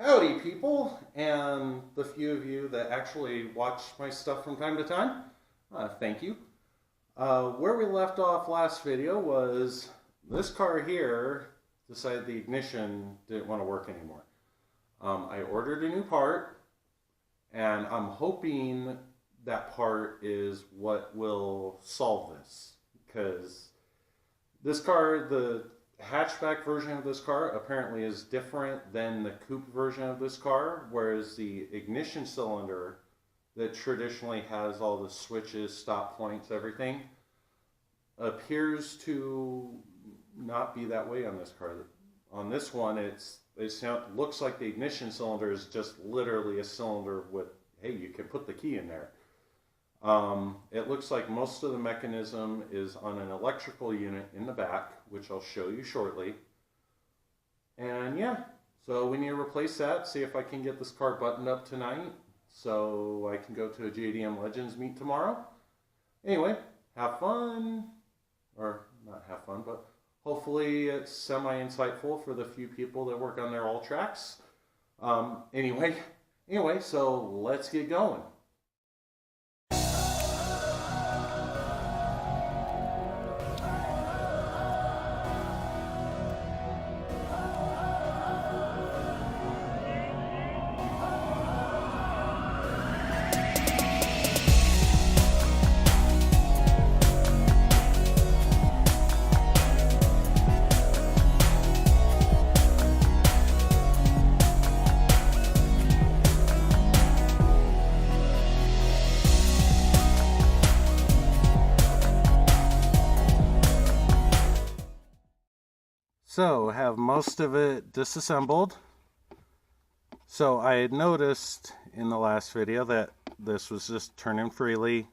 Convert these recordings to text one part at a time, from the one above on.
Howdy, people, and the few of you that actually watch my stuff from time to time. Thank you. Where we left off last video was this car here decided the ignition didn't want to work anymore. I ordered a new part, and I'm hoping that part is what will solve this, because this car, the hatchback version of this car apparently is different than the coupe version of this car, whereas the ignition cylinder that traditionally has all the switches, stop points, everything, appears to not be that way on this car. On this one, it looks like the ignition cylinder is just literally a cylinder with, hey, you can put the key in there. It looks like most of the mechanism is on an electrical unit in the back, which I'll show you shortly. And yeah, so we need to replace that, see if I can get this car buttoned up tonight so I can go to a JDM Legends meet tomorrow. Anyway, have fun, or not have fun, but hopefully it's semi-insightful for the few people that work on their Alltracs. Anyway, so let's get going. So, have most of it disassembled. So, I had noticed in the last video that this was just turning freely.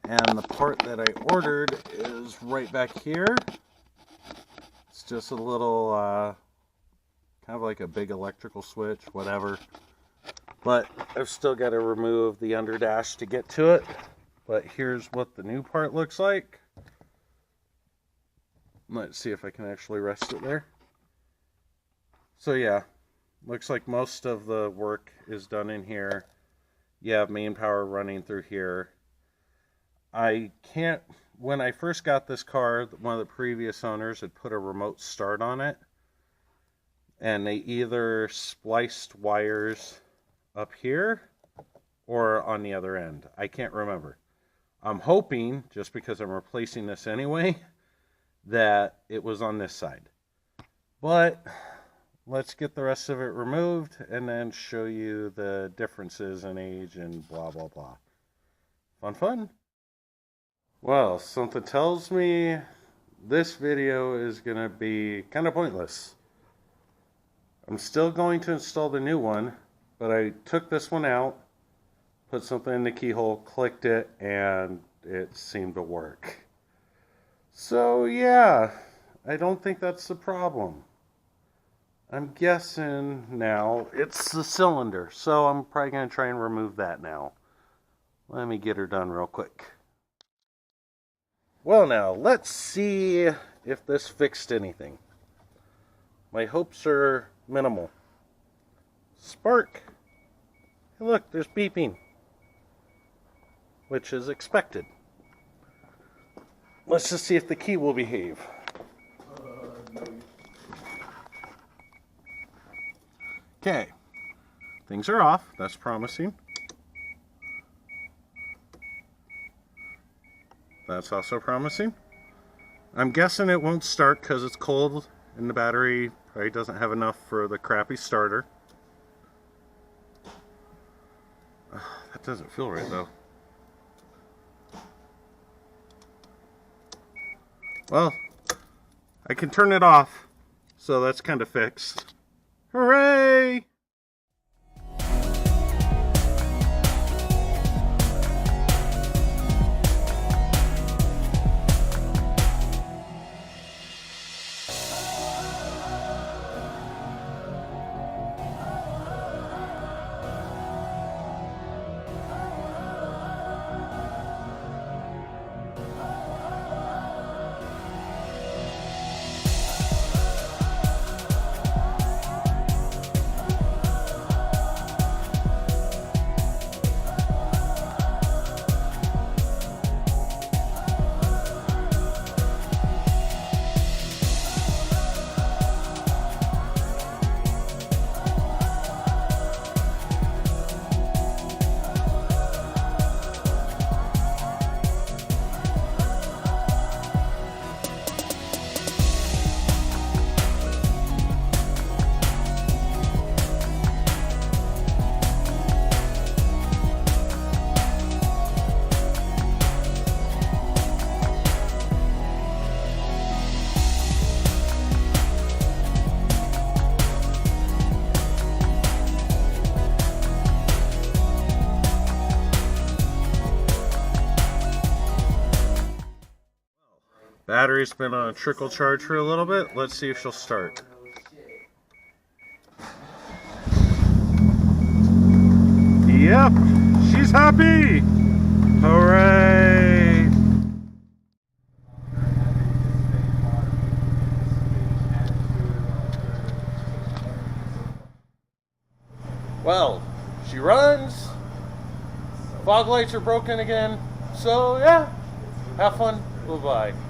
And the part that I ordered is right back here. It's just a little, kind of like a big electrical switch, whatever. But I've still got to remove the underdash to get to it. But here's what the new part looks like. Let's see if I can actually rest it there. So yeah, looks like most of the work is done in here. You have main power running through here. When I first got this car, one of the previous owners had put a remote start on it. And they either spliced wires up here or on the other end. I can't remember. I'm hoping, just because I'm replacing this anyway, that it was on this side. But let's get the rest of it removed and then show you the differences in age and blah blah blah. Fun. Well, something tells me this video is gonna be kind of pointless. I'm still going to install the new one, but I took this one out, put something in the keyhole, clicked it, and it seemed to work. So yeah, I don't think that's the problem. I'm guessing now it's the cylinder, so I'm probably going to try and remove that now. Let me get her done real quick. Well now, let's see if this fixed anything. My hopes are minimal. Spark. Hey look, there's beeping, which is expected. Let's just see if the key will behave. Okay, things are off. That's promising. That's also promising. I'm guessing it won't start because it's cold and the battery probably doesn't have enough for the crappy starter. That doesn't feel right though. Well, I can turn it off, so that's kind of fixed. Hooray! Battery's been on a trickle charge for a little bit. Let's see if she'll start. Yep, she's happy! Hooray! Well, she runs. Fog lights are broken again. So yeah, have fun. Bye-bye.